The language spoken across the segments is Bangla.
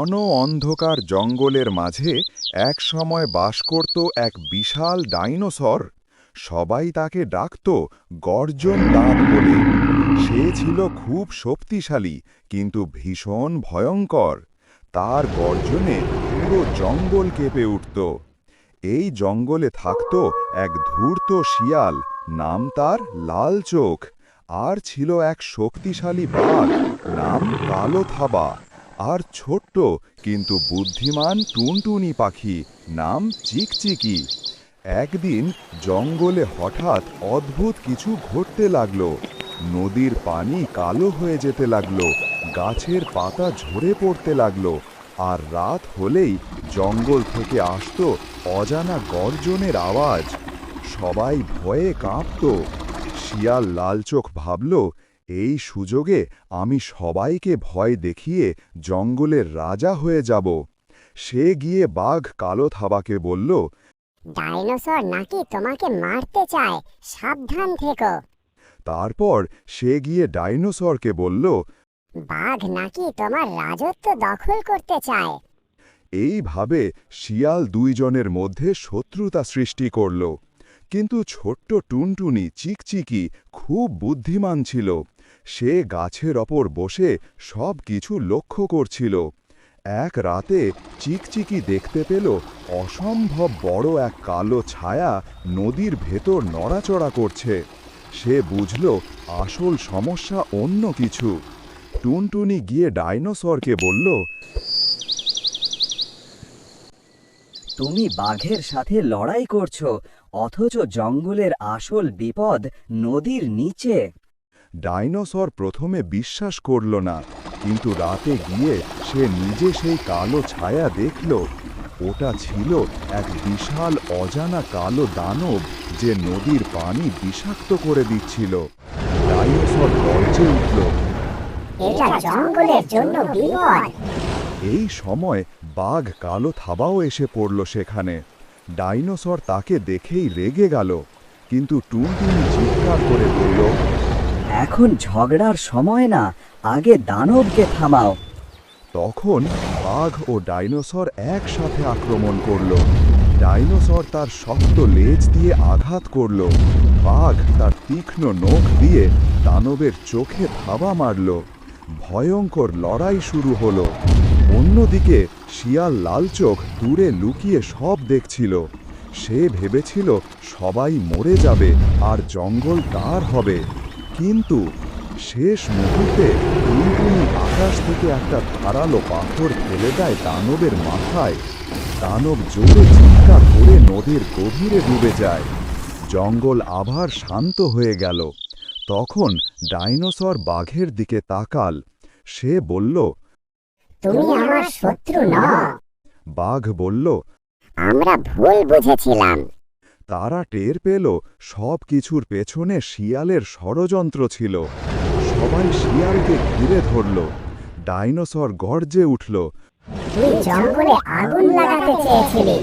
ঘন অন্ধকার জঙ্গলের মাঝে এক সময় বাস করত এক বিশাল ডাইনোসর। সবাই তাকে ডাকত গর্জন দাঁত বলে। সে ছিল খুব শক্তিশালী, কিন্তু ভীষণ ভয়ঙ্কর। তার গর্জনে পুরো জঙ্গল কেঁপে উঠত। এই জঙ্গলে থাকত এক ধূর্ত শিয়াল, নাম তার লাল চোখ। আর ছিল এক শক্তিশালী বাঘ, নাম কালো থাবা। আর ছোট্ট কিন্তু বুদ্ধিমান টুনটুনি পাখি, নাম চিকচিকি। একদিন জঙ্গলে হঠাৎ অদ্ভুত কিছু ঘটতে লাগলো। নদীর পানি কালো হয়ে যেতে লাগলো, গাছের পাতা ঝরে পড়তে লাগলো, আর রাত হলেই জঙ্গল থেকে আসতো অজানা গর্জনের আওয়াজ। সবাই ভয়ে কাঁপত। শিয়াল লালচোখ ভাবল, এই সুযোগে আমি সবাইকে ভয় দেখিয়ে জঙ্গলের রাজা হয়ে যাব। সে গিয়ে বাঘ কালো থাবাকে বলল, ডাইনোসর নাকি তোমাকে মারতে চায়, সাবধান থেকো। তারপর সে গিয়ে ডাইনোসরকে বলল, বাঘ নাকি তোমার রাজত্ব দখল করতে চায়। এইভাবে শিয়াল দুইজনের মধ্যে শত্রুতা সৃষ্টি করল। কিন্তু ছোট্ট টুনটুনি চিকচিকি খুব বুদ্ধিমান ছিল। সে গাছের ওপর বসে সব কিছু লক্ষ্য করছিল। এক রাতে চিকচিকি দেখতে পেল অসম্ভব বড় এক কালো ছায়া নদীর ভেতর নড়াচড়া করছে। সে বুঝল আসল সমস্যা অন্য কিছু। টুনটুনি গিয়ে ডাইনোসরকে বলল, তুমি বাঘের সাথে লড়াই করছো, অথচ জঙ্গলের আসল বিপদ নদীর নিচে। ডাইনোসর প্রথমে বিশ্বাস করল না, কিন্তু রাতে গিয়ে সে নিজে সেই কালো ছায়া দেখল। ওটা ছিল এক বিশাল অজানা কালো দানব, যে নদীর পানি বিষাক্ত করে দিচ্ছিল। ডাইনোসর গর্জে উঠল। এটা জঙ্গলের জন্য বিপদ। এই সময় বাঘ কালো থাবাও এসে পড়ল সেখানে। ডাইনোসর তাকে দেখেই রেগে গেল, কিন্তু টুনটুনি চিৎকার করে বলল, এখন ঝগড়ার সময় না, আগে দানবকে থামাও। তখন বাঘ ও ডাইনোসর একসাথে আক্রমণ করল। ডাইনোসর তার শক্ত লেজ দিয়ে আঘাত করল। বাঘ তার তীক্ষ্ণ নখ দিয়ে দানবের চোখে থাবা মারল। ভয়ঙ্কর লড়াই শুরু হলো। অন্যদিকে শিয়াল লালচোখ দূরে লুকিয়ে সব দেখছিল। সে ভেবেছিল সবাই মরে যাবে আর জঙ্গল তার হবে। কিন্তু শেষ মুহূর্তে টুনটুনি আকাশ থেকে একটা ধারালো পাথর ফেলে দেয় দানবের মাথায়। দানব জোরে চিৎকার করে নদীর গভীরে ডুবে যায়। জঙ্গল আবার শান্ত হয়ে গেল। তখন ডাইনোসর বাঘের দিকে তাকাল। সে বলল, তুমি আমার শত্রু নও। বাঘ বলল, আমরা ভুল বুঝেছিলাম। তারা টের পেল সব কিছুর পেছনে শিয়ালের ষড়যন্ত্র ছিল। সবাই শিয়ালকে ঘিরে ধরল। ডাইনোসর গর্জে উঠল। তুই জঙ্গলে আগুন লাগাতে চেয়েছিলি।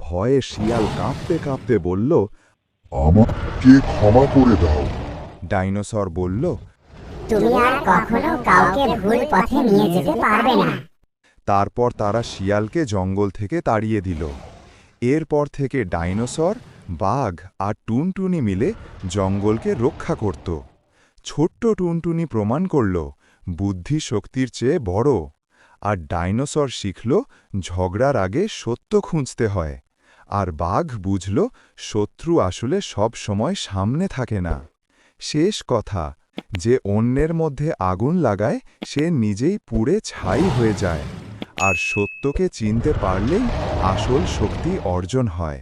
ভয়ে শিয়াল কাঁপতে কাঁপতে বলল, আমাকে ক্ষমা করে দাও। ডাইনোসর বলল, তুমি আর কখনো কাউকে ভুল পথে নিয়ে যেতে পারবে না। তারপর তারা শিয়ালকে জঙ্গল থেকে তাড়িয়ে দিল। এরপর থেকে ডাইনোসর, বাঘ আর টুনটুনি মিলে জঙ্গলকে রক্ষা করত। ছোট্ট টুনটুনি প্রমাণ করল বুদ্ধি শক্তির চেয়ে বড়। আর ডাইনোসর শিখল ঝগড়ার আগে সত্য খুঁজতে হয়। আর বাঘ বুঝল শত্রু আসলে সব সময় সামনে থাকে না। শেষ কথা, যে অন্যের মধ্যে আগুন লাগায় সে নিজেই পুড়ে ছাই হয়ে যায়। আর সত্যকে চিনতে পারলেই আসল শক্তি অর্জন হয়।